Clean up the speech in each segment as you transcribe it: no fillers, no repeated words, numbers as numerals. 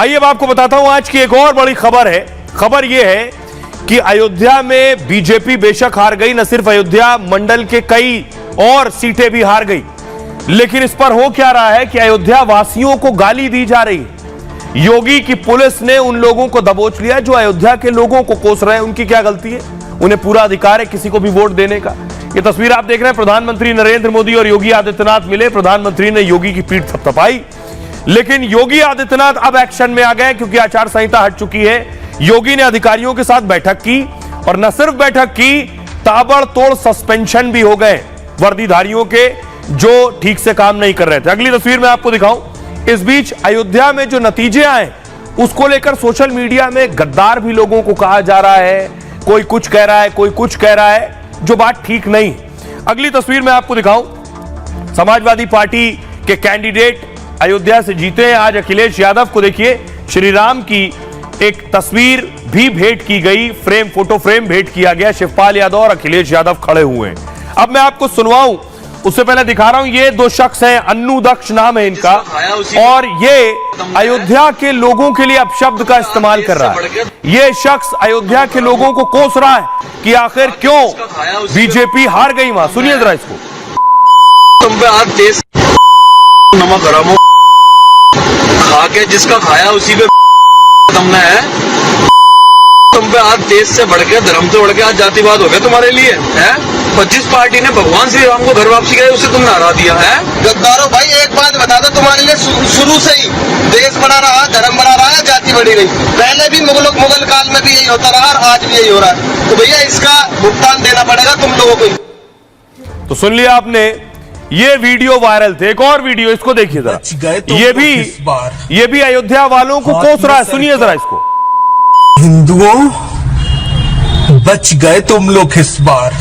आइए अब आपको बताता हूं आज की एक और बड़ी खबर है। खबर यह है कि अयोध्या में बीजेपी बेशक हार गई, न सिर्फ अयोध्या मंडल के कई और सीटें भी हार गई, लेकिन इस पर हो क्या रहा है कि अयोध्या वासियों को गाली दी जा रही है। योगी की पुलिस ने उन लोगों को दबोच लिया जो अयोध्या के लोगों को कोस रहे हैं। उनकी क्या गलती है? उन्हें पूरा अधिकार है किसी को भी वोट देने का। ये तस्वीर आप देख रहे हैं, प्रधानमंत्री नरेंद्र मोदी और योगी आदित्यनाथ मिले। प्रधानमंत्री ने योगी की पीठ थपथपाई, लेकिन योगी आदित्यनाथ अब एक्शन में आ गए क्योंकि आचार संहिता हट चुकी है। योगी ने अधिकारियों के साथ बैठक की और न सिर्फ बैठक की, ताबड़तोड़ सस्पेंशन भी हो गए वर्दीधारियों के जो ठीक से काम नहीं कर रहे थे। अगली तस्वीर में आपको दिखाऊं। इस बीच अयोध्या में जो नतीजे आए उसको लेकर सोशल मीडिया में गद्दार भी लोगों को कहा जा रहा है। कोई कुछ कह रहा है, कोई कुछ कह रहा है, जो बात ठीक नहीं। अगली तस्वीर में आपको दिखाऊं। समाजवादी पार्टी के कैंडिडेट अयोध्या से जीते हैं आज अखिलेश यादव को। देखिए, श्री राम की एक तस्वीर भी भेंट की गई, फोटो फ्रेम भेंट किया गया। शिवपाल यादव और अखिलेश यादव खड़े हुए हैं। अब मैं आपको सुनवाऊं, उससे पहले दिखा रहा हूं। ये दो शख्स हैं, अन्नू दक्ष नाम है इनका, और ये अयोध्या के लोगों के लिए अपशब्द का इस्तेमाल कर रहा है। ये शख्स अयोध्या के लोगों को कोस रहा है कि आखिर क्यों बीजेपी हार गई वहां। सुनिए जरा इसको। तुम पे आज देश नमक गरम हो खा के जिसका खाया उसी पे तुमने है। तुम पे आज देश से बढ़ के, धर्म से बढ़ के आज जातिवाद हो गया तुम्हारे लिए है। 25 पार्टी ने भगवान श्री राम को घर वापसी करे, उसे तुमने हरा दिया है। गद्दारों भाई, एक बात बता दो, तुम्हारे लिए शुरू से ही देश बना रहा, धर्म बना रहा है, जाति बढ़ी रही। पहले भी मुगल काल में भी यही होता रहा और आज भी यही हो रहा है। तो भैया इसका भुगतान देना पड़ेगा तुम लोगों को। तो सुन लिया आपने, ये वीडियो वायरल थे। एक और वीडियो, इसको देखिए जरा। ये भी अयोध्या वालों को कोस रहा है। सुनिए जरा इसको। हिंदुओं, बच गए तुम लोग इस बार।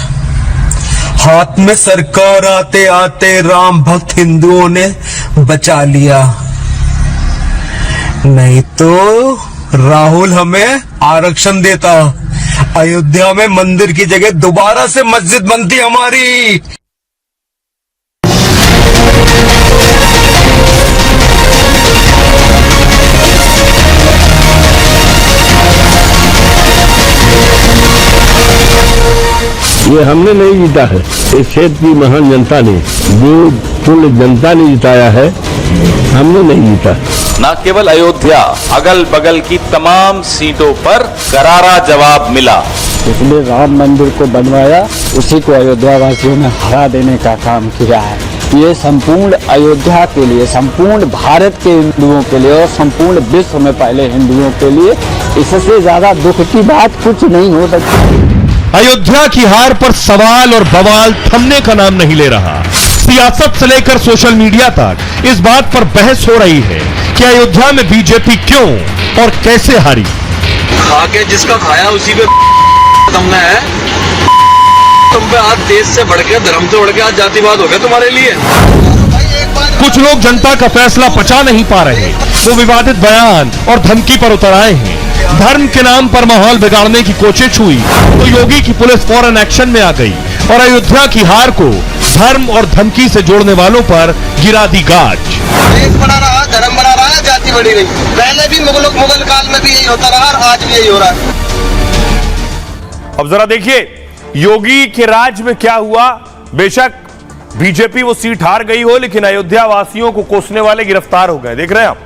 हाथ में सरकार आते आते राम भक्त हिंदुओं ने बचा लिया, नहीं तो राहुल हमें आरक्षण देता। अयोध्या में मंदिर की जगह दोबारा से मस्जिद बनती हमारी। ये हमने नहीं जीता है, इस क्षेत्र की महान जनता ने, जो कुल जनता ने जिताया है, हमने नहीं जीता। न केवल अयोध्या, अगल बगल की तमाम सीटों पर करारा जवाब मिला। इसलिए राम मंदिर को बनवाया, उसी को अयोध्या वासियों ने हरा देने का काम किया है। ये संपूर्ण अयोध्या के लिए, संपूर्ण भारत के हिंदुओं के लिए और संपूर्ण विश्व में पहले हिंदुओं के लिए इससे ज्यादा दुख की बात कुछ नहीं हो सकती। अयोध्या की हार पर सवाल और बवाल थमने का नाम नहीं ले रहा। सियासत से लेकर सोशल मीडिया तक इस बात पर बहस हो रही है कि अयोध्या में बीजेपी क्यों और कैसे हारी। खा के जिसका खाया उसी पे तुमने है। तुम पे आज देश से बढ़ के, धर्म से बढ़ के आज जातिवाद हो गया तुम्हारे लिए। कुछ लोग जनता का फैसला पचा नहीं पा रहे, वो विवादित बयान और धमकी पर उतर आए हैं। धर्म के नाम पर माहौल बिगाड़ने की कोशिश हुई तो योगी की पुलिस फौरन एक्शन में आ गई और अयोध्या की हार को धर्म और धमकी से जोड़ने वालों पर गिरा दी गाज। देश बना रहा, धर्म बना रहा है, जाति बढ़ी रही। पहले भी मुगल काल में भी यही होता रहा और आज भी यही हो रहा है। अब जरा देखिए योगी के राज में क्या हुआ। बेशक बीजेपी वो सीट हार गई हो, लेकिन अयोध्या वासियों को कोसने वाले गिरफ्तार हो गए। देख रहे हैं आप,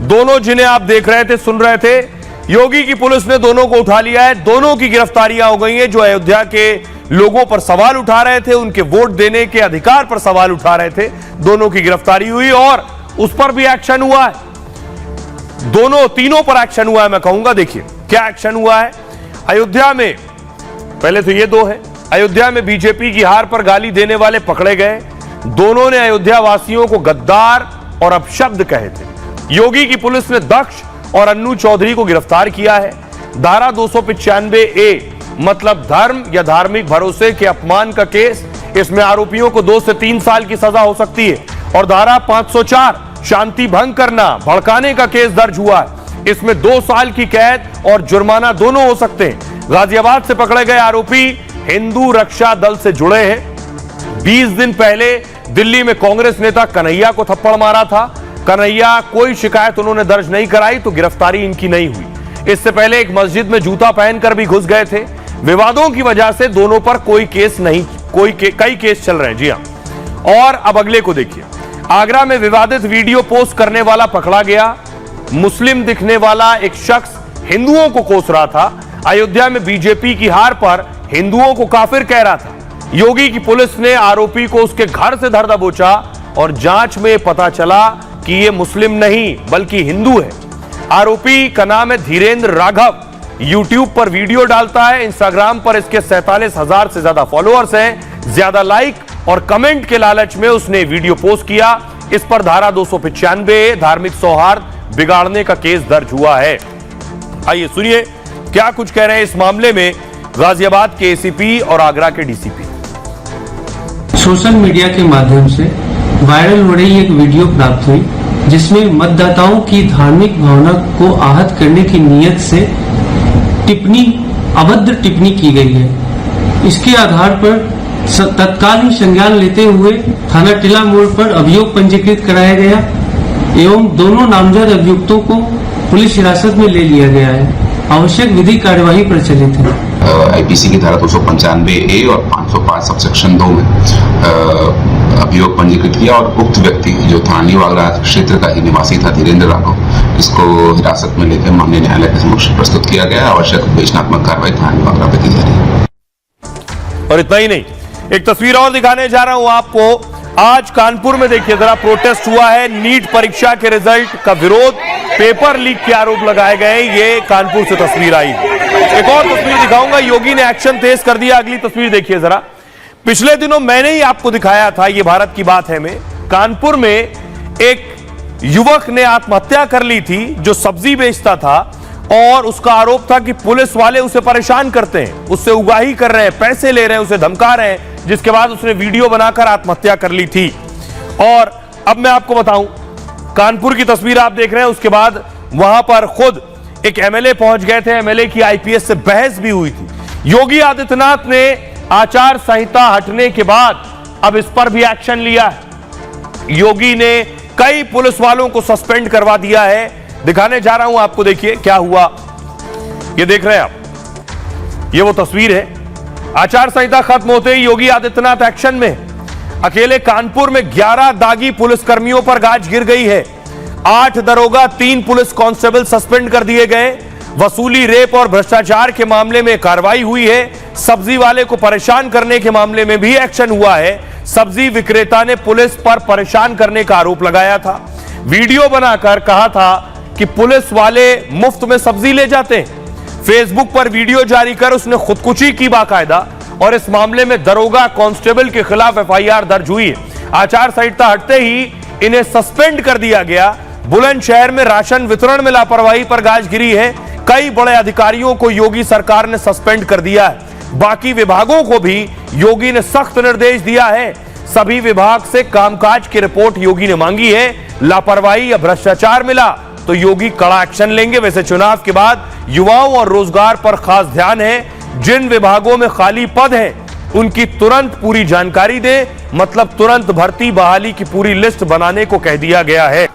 दोनों जिन्हें आप देख रहे थे, सुन रहे थे, योगी की पुलिस ने दोनों को उठा लिया है। दोनों की गिरफ्तारियां हो गई हैं। जो अयोध्या के लोगों पर सवाल उठा रहे थे, उनके वोट देने के अधिकार पर सवाल उठा रहे थे, दोनों की गिरफ्तारी हुई और उस पर भी एक्शन हुआ है। तीनों पर एक्शन हुआ है, मैं कहूंगा। देखिए क्या एक्शन हुआ है अयोध्या में। पहले तो ये दो है, अयोध्या में बीजेपी की हार पर गाली देने वाले पकड़े गए। दोनों ने अयोध्या वासियों को गद्दार और अपशब्द कहे थे। योगी की पुलिस ने दक्ष और अन्नू चौधरी को गिरफ्तार किया है। धारा 295A मतलब धर्म या धार्मिक भरोसे के अपमान का केस, इसमें आरोपियों को 2 से 3 साल की सजा हो सकती है। और धारा 504 शांति भंग करना, भड़काने का केस दर्ज हुआ है। इसमें 2 साल की कैद और जुर्माना दोनों हो सकते हैं। गाजियाबाद से पकड़े गए आरोपी हिंदू रक्षा दल से जुड़े हैं। 20 दिन पहले दिल्ली में कांग्रेस नेता कन्हैया को थप्पड़ मारा था। कन्हैया कोई शिकायत उन्होंने दर्ज नहीं कराई तो गिरफ्तारी इनकी नहीं हुई। इससे पहले एक मस्जिद में जूता पहनकर भी घुस गए थे। विवादों की वजह से दोनों पर कोई केस नहीं, कई केस चल रहे हैं। जी हां, और अब अगले को देखिए। आगरा में विवादित वीडियो पोस्ट करने वाला पकड़ा गया। मुस्लिम दिखने वाला एक शख्स हिंदुओं को कोस रहा था। अयोध्या में बीजेपी की हार पर हिंदुओं को काफिर कह रहा था। योगी की पुलिस ने आरोपी को उसके घर से धर दबोचा और जांच में पता चला कि यह मुस्लिम नहीं बल्कि हिंदू है। आरोपी का नाम है धीरेन्द्र राघव। यूट्यूब पर वीडियो डालता है। इंस्टाग्राम पर इसके 47,000 से ज्यादा फॉलोअर्स हैं। ज्यादा लाइक और कमेंट के लालच में उसने वीडियो पोस्ट किया। इस पर धारा 295 धार्मिक सौहार्द बिगाड़ने का केस दर्ज हुआ है। आइए सुनिए क्या कुछ कह रहे हैं इस मामले में गाजियाबाद के एसीपी और आगरा के डीसीपी। सोशल मीडिया के माध्यम से वायरल हो रही एक वीडियो प्राप्त हुई जिसमें मतदाताओं की धार्मिक भावना को आहत करने की नीयत से अभद्र टिप्पणी की गई है। इसके आधार पर तत्काल ही संज्ञान लेते हुए थाना टिला मोड़ पर अभियोग पंजीकृत कराया गया एवं दोनों नामजद अभियुक्तों को पुलिस हिरासत में ले लिया गया है। आवश्यक विधि कार्यवाही प्रचलित है। आईपीसी की धारा 295A और 505 सबसेक्शन 2 में अभियोग पंजीकृत किया और उक्त व्यक्ति जो थाना आगरा क्षेत्र का ही निवासी था धीरेन्द्र राघव, इसको हिरासत में लेकर माननीय न्यायालय के समक्ष प्रस्तुत किया गया। आवश्यक विवेचनात्मक कार्रवाई थाना आगरा पे की जा रही है। और इतना ही नहीं, एक तस्वीर और दिखाने जा रहा हूं आपको। आज कानपुर में देखिए जरा, प्रोटेस्ट हुआ है। नीट परीक्षा के रिजल्ट का विरोध, पेपर लीक के आरोप लगाए गए। ये कानपुर से तस्वीर आई। एक और तस्वीर दिखाऊंगा। योगी ने एक्शन तेज कर दिया। अगली तस्वीर देखिए जरा। पिछले दिनों मैंने ही आपको दिखाया था, ये भारत की बात है में, कानपुर में एक युवक ने आत्महत्या कर ली थी जो सब्जी बेचता था और उसका आरोप था कि पुलिस वाले उसे परेशान करते हैं, उससे उगाही कर रहे हैं, पैसे ले रहे हैं, उसे धमका रहे हैं, जिसके बाद उसने वीडियो बनाकर आत्महत्या कर ली थी। और अब मैं आपको बताऊं, कानपुर की तस्वीर आप देख रहे हैं। उसके बाद वहां पर खुद एक एमएलए पहुंच गए थे। एमएलए की आईपीएस से बहस भी हुई थी। योगी आदित्यनाथ ने आचार संहिता हटने के बाद अब इस पर भी एक्शन लिया है। योगी ने कई पुलिस वालों को सस्पेंड करवा दिया है। दिखाने जा रहा हूं आपको, देखिए क्या हुआ। ये देख रहे हैं आप, ये वो तस्वीर है। आचार संहिता खत्म होते ही योगी आदित्यनाथ एक्शन में। अकेले कानपुर में 11 दागी पुलिसकर्मियों पर गाज गिर गई है। 8 दरोगा, 3 पुलिस कांस्टेबल सस्पेंड कर दिए गए। वसूली, रेप और भ्रष्टाचार के मामले में कार्रवाई हुई है। सब्जी वाले को परेशान करने के मामले में भी एक्शन हुआ है। सब्जी विक्रेता ने पुलिस पर परेशान करने का आरोप लगाया था। वीडियो बनाकर कहा था कि पुलिस वाले मुफ्त में सब्जी ले जाते हैं। फेसबुक पर वीडियो जारी कर उसने खुदकुशी की बाकायदा। और इस मामले में दरोगा, कांस्टेबल के खिलाफ एफआईआर दर्ज हुई है। आचार संहिता हटते ही इन्हें सस्पेंड कर दिया गया। बुलंदशहर में राशन वितरण में लापरवाही पर गाज गिरी है। कई बड़े अधिकारियों को योगी सरकार ने सस्पेंड कर दिया है। बाकी विभागों को भी योगी ने सख्त निर्देश दिया है। सभी विभाग से कामकाज की रिपोर्ट योगी ने मांगी है। लापरवाही या भ्रष्टाचार मिला तो योगी कड़ा एक्शन लेंगे। वैसे चुनाव के बाद युवाओं और रोजगार पर खास ध्यान है। जिन विभागों में खाली पद हैं उनकी तुरंत पूरी जानकारी दें, मतलब तुरंत भर्ती बहाली की पूरी लिस्ट बनाने को कह दिया गया है।